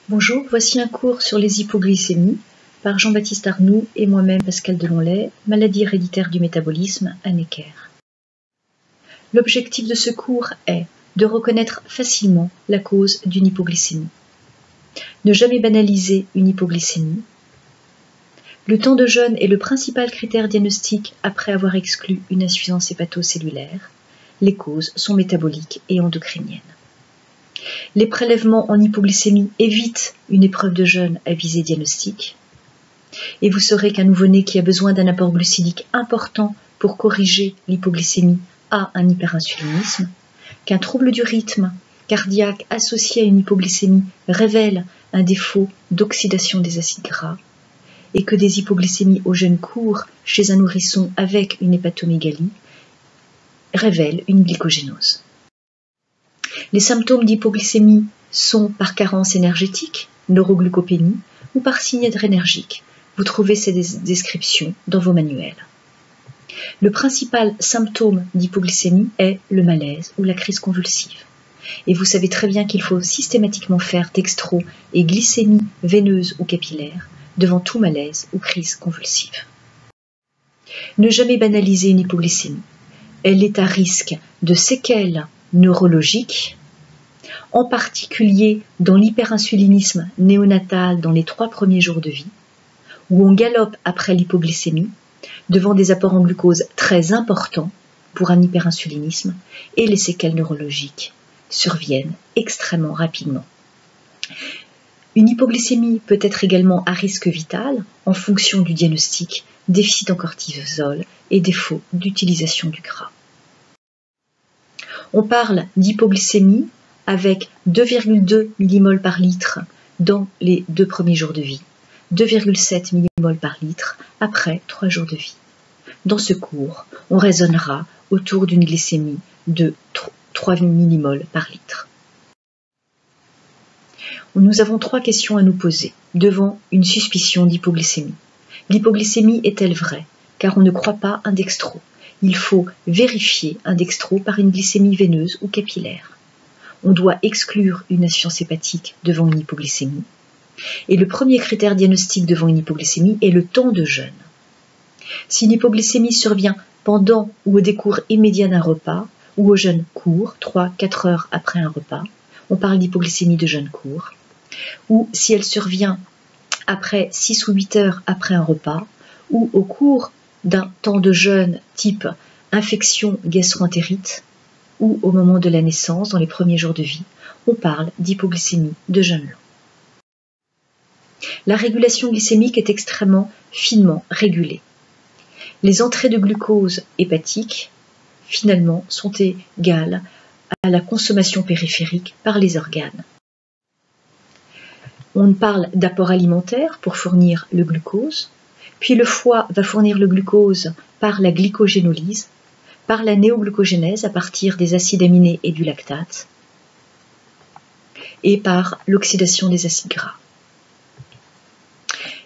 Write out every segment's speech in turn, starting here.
Bonjour, voici un cours sur les hypoglycémies par Jean-Baptiste Arnoux et moi-même Pascal Delonlay, maladie héréditaire du métabolisme à Necker. L'objectif de ce cours est de reconnaître facilement la cause d'une hypoglycémie, ne jamais banaliser une hypoglycémie. Le temps de jeûne est le principal critère diagnostique après avoir exclu une insuffisance hépatocellulaire. Les causes sont métaboliques et endocriniennes. Les prélèvements en hypoglycémie évitent une épreuve de jeûne à visée diagnostique. Et vous saurez qu'un nouveau-né qui a besoin d'un apport glucidique important pour corriger l'hypoglycémie a un hyperinsulinisme, qu'un trouble du rythme cardiaque associé à une hypoglycémie révèle un défaut d'oxydation des acides gras, et que des hypoglycémies au jeûne court chez un nourrisson avec une hépatomégalie révèlent une glycogénose. Les symptômes d'hypoglycémie sont par carence énergétique, neuroglucopénie, ou par signe adrénergique. Vous trouvez ces descriptions dans vos manuels. Le principal symptôme d'hypoglycémie est le malaise ou la crise convulsive. Et vous savez très bien qu'il faut systématiquement faire dextro et glycémie veineuse ou capillaire devant tout malaise ou crise convulsive. Ne jamais banaliser une hypoglycémie. Elle est à risque de séquelles neurologiques, en particulier dans l'hyperinsulinisme néonatal dans les 3 premiers jours de vie, où on galope après l'hypoglycémie, devant des apports en glucose très importants pour un hyperinsulinisme, et les séquelles neurologiques surviennent extrêmement rapidement. Une hypoglycémie peut être également à risque vital en fonction du diagnostic, déficit en cortisol et défaut d'utilisation du gras. On parle d'hypoglycémie avec 2,2 mmol par litre dans les 2 premiers jours de vie, 2,7 mmol par litre après 3 jours de vie. Dans ce cours, on raisonnera autour d'une glycémie de 3 mmol par litre. Nous avons 3 questions à nous poser devant une suspicion d'hypoglycémie. L'hypoglycémie est-elle vraie? Car on ne croit pas un dextro. Il faut vérifier un dextro par une glycémie veineuse ou capillaire. On doit exclure une insuffisance hépatique devant une hypoglycémie. Et le premier critère diagnostique devant une hypoglycémie est le temps de jeûne. Si une hypoglycémie survient pendant ou au décours immédiat d'un repas, ou au jeûne court, 3-4 heures après un repas, on parle d'hypoglycémie de jeûne court, ou si elle survient après 6 ou 8 heures après un repas, ou au cours d'un temps de jeûne type infection gastro-entérite, ou au moment de la naissance, dans les premiers jours de vie, on parle d'hypoglycémie de jeûne long. La régulation glycémique est extrêmement finement régulée. Les entrées de glucose hépatique, finalement, sont égales à la consommation périphérique par les organes. On parle d'apport alimentaire pour fournir le glucose, puis le foie va fournir le glucose par la glycogénolyse, par la néoglucogénèse à partir des acides aminés et du lactate, et par l'oxydation des acides gras.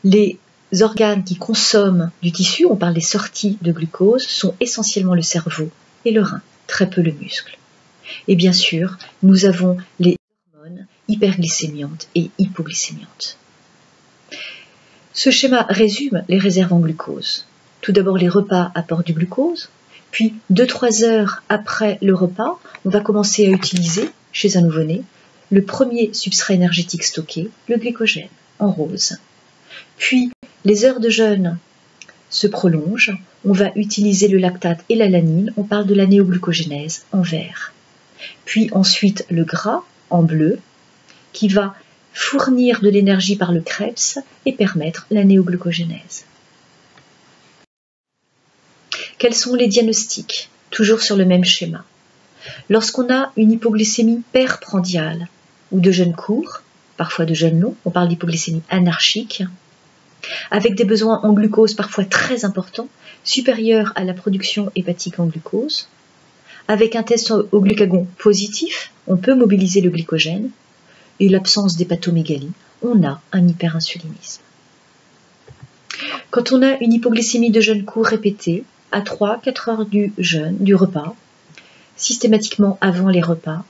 Les organes qui consomment du tissu, on parle des sorties de glucose, sont essentiellement le cerveau et le rein, très peu le muscle. Et bien sûr, nous avons les hormones hyperglycémiantes et hypoglycémiantes. Ce schéma résume les réserves en glucose. Tout d'abord, les repas apportent du glucose, puis 2-3 heures après le repas, on va commencer à utiliser, chez un nouveau-né, le premier substrat énergétique stocké, le glycogène, en rose. Puis, les heures de jeûne se prolongent, on va utiliser le lactate et l'alanine, on parle de la néoglucogénèse, en vert. Puis ensuite, le gras, en bleu, qui va fournir de l'énergie par le Krebs et permettre la néoglucogénèse. Quels sont les diagnostics? Toujours sur le même schéma. Lorsqu'on a une hypoglycémie perprandiale ou de jeûne court, parfois de jeûne long, on parle d'hypoglycémie anarchique, avec des besoins en glucose parfois très importants, supérieurs à la production hépatique en glucose, avec un test au glucagon positif, on peut mobiliser le glycogène, et l'absence d'hépatomégalie, on a un hyperinsulinisme. Quand on a une hypoglycémie de jeûne court répétée, à 3-4 heures du repas, systématiquement avant les repas,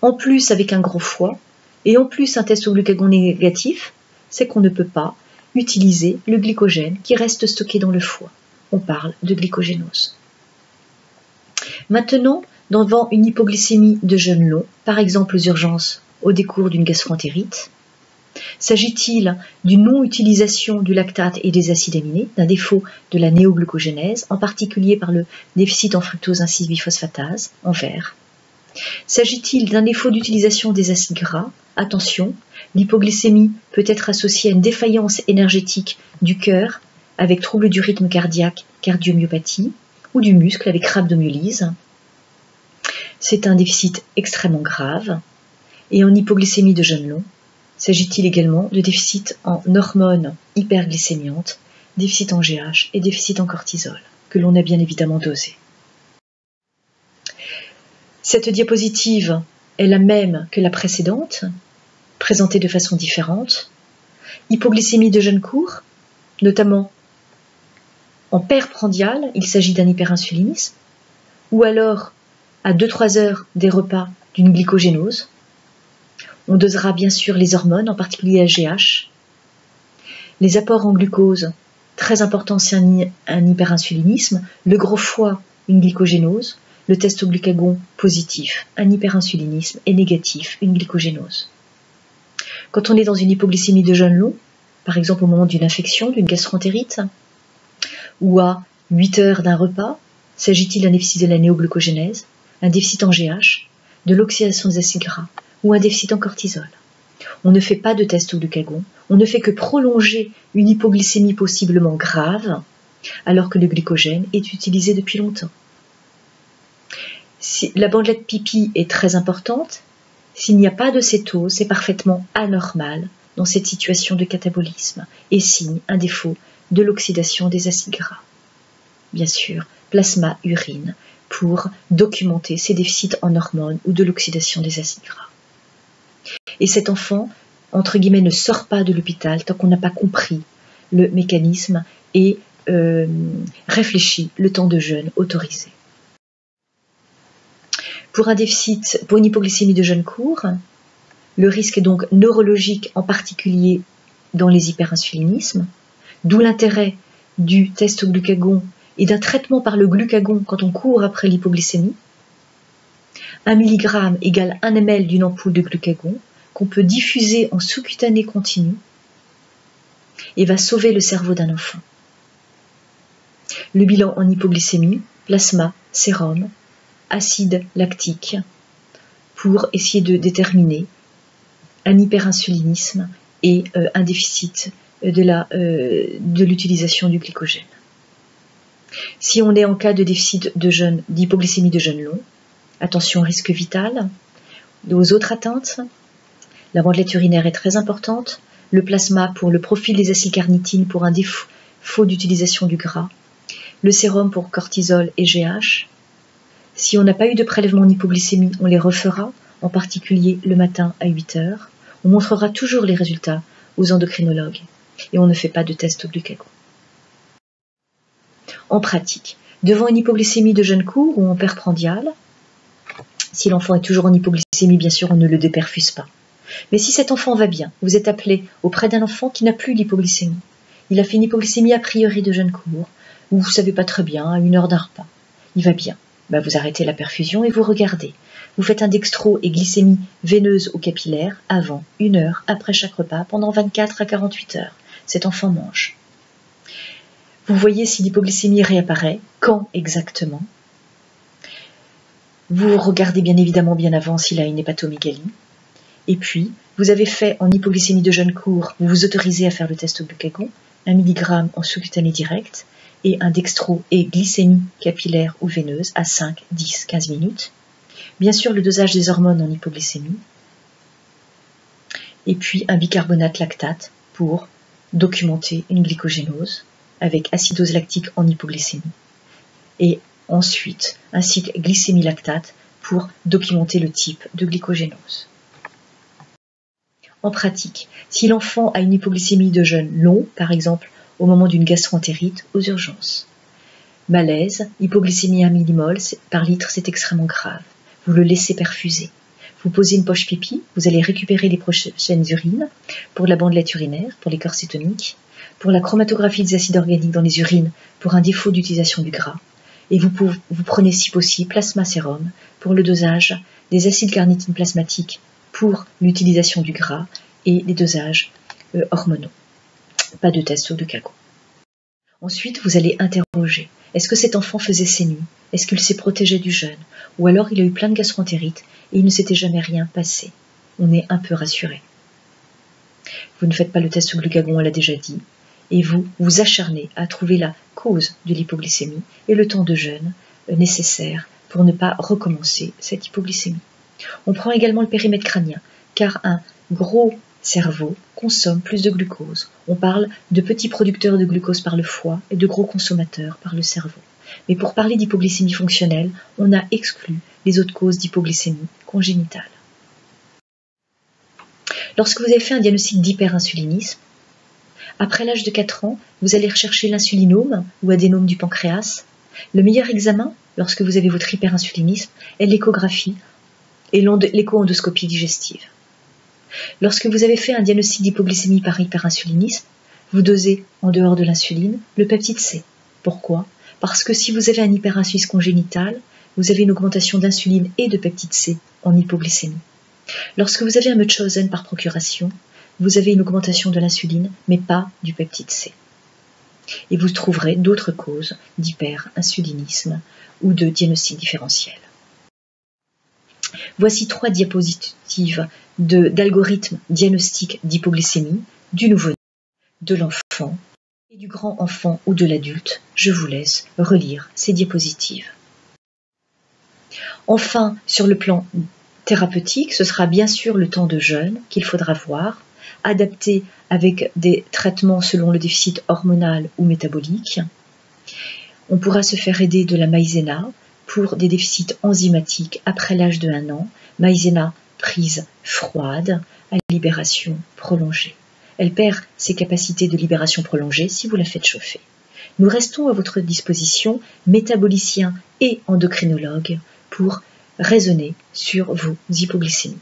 en plus avec un gros foie, Et en plus, un test au glucagon négatif, c'est qu'on ne peut pas utiliser le glycogène qui reste stocké dans le foie. On parle de glycogénose. Maintenant, devant une hypoglycémie de jeûne long, par exemple aux urgences au décours d'une gastroentérite, s'agit-il d'une non-utilisation du lactate et des acides aminés, d'un défaut de la néoglucogénèse, en particulier par le déficit en fructose 1,6-biphosphatase, en vert? S'agit-il d'un défaut d'utilisation des acides gras? Attention, l'hypoglycémie peut être associée à une défaillance énergétique du cœur avec trouble du rythme cardiaque, cardiomyopathie, ou du muscle avec rhabdomyolyse. C'est un déficit extrêmement grave. Et en hypoglycémie de jeûne long, s'agit-il également de déficit en hormones hyperglycémiantes, déficit en GH et déficit en cortisol, que l'on a bien évidemment dosé. Cette diapositive est la même que la précédente, présentée de façon différente. Hypoglycémie de jeûne court, notamment en perprandial, il s'agit d'un hyperinsulinisme, ou alors à 2-3 heures des repas d'une glycogénose. On dosera bien sûr les hormones, en particulier la GH. Les apports en glucose, très important, c'est un hyperinsulinisme. Le gros foie, une glycogénose. Le test au glucagon positif, un hyperinsulinisme, et négatif, une glycogénose. Quand on est dans une hypoglycémie de jeûne long, par exemple au moment d'une infection, d'une gastroentérite, ou à 8 heures d'un repas, s'agit-il d'un déficit de la néoglucogénèse, un déficit en GH, de l'oxydation des acides gras, ou un déficit en cortisol? On ne fait pas de test au glucagon, on ne fait que prolonger une hypoglycémie possiblement grave, alors que le glycogène est utilisé depuis longtemps. Si la bandelette pipi est très importante, s'il n'y a pas de cétose, c'est parfaitement anormal dans cette situation de catabolisme et signe un défaut de l'oxydation des acides gras. Bien sûr, plasma, urine, pour documenter ces déficits en hormones ou de l'oxydation des acides gras. Et cet enfant, entre guillemets, ne sort pas de l'hôpital tant qu'on n'a pas compris le mécanisme et réfléchi le temps de jeûne autorisé. Pour une hypoglycémie de jeûne court, le risque est donc neurologique, en particulier dans les hyperinsulinismes, d'où l'intérêt du test au glucagon et d'un traitement par le glucagon quand on court après l'hypoglycémie. 1 mg égale 1 ml d'une ampoule de glucagon qu'on peut diffuser en sous-cutané continu et va sauver le cerveau d'un enfant. Le bilan en hypoglycémie, plasma, sérum, acide lactique, pour essayer de déterminer un hyperinsulinisme et un déficit de l'utilisation du glycogène. Si on est en cas de déficit d'hypoglycémie de jeûne long, attention risque vital. Aux autres atteintes, la bandelette urinaire est très importante, le plasma pour le profil des acylcarnitines pour un défaut d'utilisation du gras, le sérum pour cortisol et GH. Si on n'a pas eu de prélèvement en hypoglycémie, on les refera, en particulier le matin à 8 heures. On montrera toujours les résultats aux endocrinologues et on ne fait pas de test au glucagon. En pratique, devant une hypoglycémie de jeûne court ou en perprandial, si l'enfant est toujours en hypoglycémie, bien sûr, on ne le déperfuse pas. Mais si cet enfant va bien, vous êtes appelé auprès d'un enfant qui n'a plus d'hypoglycémie. Il a fait une hypoglycémie a priori de jeûne court, ou vous ne savez pas très bien, à 1 heure d'un repas. Il va bien. Vous arrêtez la perfusion et vous regardez. Vous faites un dextro et glycémie veineuse au capillaire avant, 1 heure après chaque repas, pendant 24 à 48 heures. Cet enfant mange. Vous voyez si l'hypoglycémie réapparaît, quand exactement. Vous regardez bien évidemment bien avant s'il a une hépatomégalie. Et puis, vous avez fait en hypoglycémie de jeûne court, vous vous autorisez à faire le test au glucagon, 1 mg en sous-cutané direct, et un dextro et glycémie capillaire ou veineuse à 5, 10, 15 minutes. Bien sûr, le dosage des hormones en hypoglycémie. Et puis, un bicarbonate lactate pour documenter une glycogénose avec acidose lactique en hypoglycémie. Et ensuite, un cycle glycémie-lactate pour documenter le type de glycogénose. En pratique, si l'enfant a une hypoglycémie de jeûne long, par exemple au moment d'une gastroentérite, aux urgences. Malaise, hypoglycémie 1 mmol par litre, c'est extrêmement grave. Vous le laissez perfuser. Vous posez une poche pipi, vous allez récupérer les prochaines urines pour la bandelette urinaire, pour les corps cétoniques, pour la chromatographie des acides organiques dans les urines, pour un défaut d'utilisation du gras. Et vous prenez si possible plasma sérum pour le dosage des acides carnitine plasmatiques pour l'utilisation du gras et les dosages hormonaux. Pas de test au glucagon. Ensuite, vous allez interroger. Est-ce que cet enfant faisait ses nuits? Est-ce qu'il s'est protégé du jeûne? Ou alors il a eu plein de gastroentérite et il ne s'était jamais rien passé? On est un peu rassuré. Vous ne faites pas le test au glucagon, on l'a déjà dit. Et vous vous acharnez à trouver la cause de l'hypoglycémie et le temps de jeûne nécessaire pour ne pas recommencer cette hypoglycémie. On prend également le périmètre crânien, car un gros cerveau consomme plus de glucose. On parle de petits producteurs de glucose par le foie et de gros consommateurs par le cerveau. Mais pour parler d'hypoglycémie fonctionnelle, on a exclu les autres causes d'hypoglycémie congénitale. Lorsque vous avez fait un diagnostic d'hyperinsulinisme, après l'âge de 4 ans, vous allez rechercher l'insulinome ou adénome du pancréas. Le meilleur examen, lorsque vous avez votre hyperinsulinisme, est l'échographie et l'écho-endoscopie digestive. Lorsque vous avez fait un diagnostic d'hypoglycémie par hyperinsulinisme, vous dosez, en dehors de l'insuline, le peptide C. Pourquoi? Parce que si vous avez un hyperinsulinisme congénital, vous avez une augmentation d'insuline et de peptide C en hypoglycémie. Lorsque vous avez un Münchhausen par procuration, vous avez une augmentation de l'insuline, mais pas du peptide C. Et vous trouverez d'autres causes d'hyperinsulinisme ou de diagnostic différentiel. Voici 3 diapositives d'algorithmes diagnostiques d'hypoglycémie du nouveau-né, de l'enfant et du grand enfant ou de l'adulte. Je vous laisse relire ces diapositives. Enfin, sur le plan thérapeutique, ce sera bien sûr le temps de jeûne qu'il faudra voir, adapté avec des traitements selon le déficit hormonal ou métabolique. On pourra se faire aider de la maïzena pour des déficits enzymatiques après l'âge de 1 an, maïzena prise froide à libération prolongée. Elle perd ses capacités de libération prolongée si vous la faites chauffer. Nous restons à votre disposition, métaboliciens et endocrinologues, pour raisonner sur vos hypoglycémies.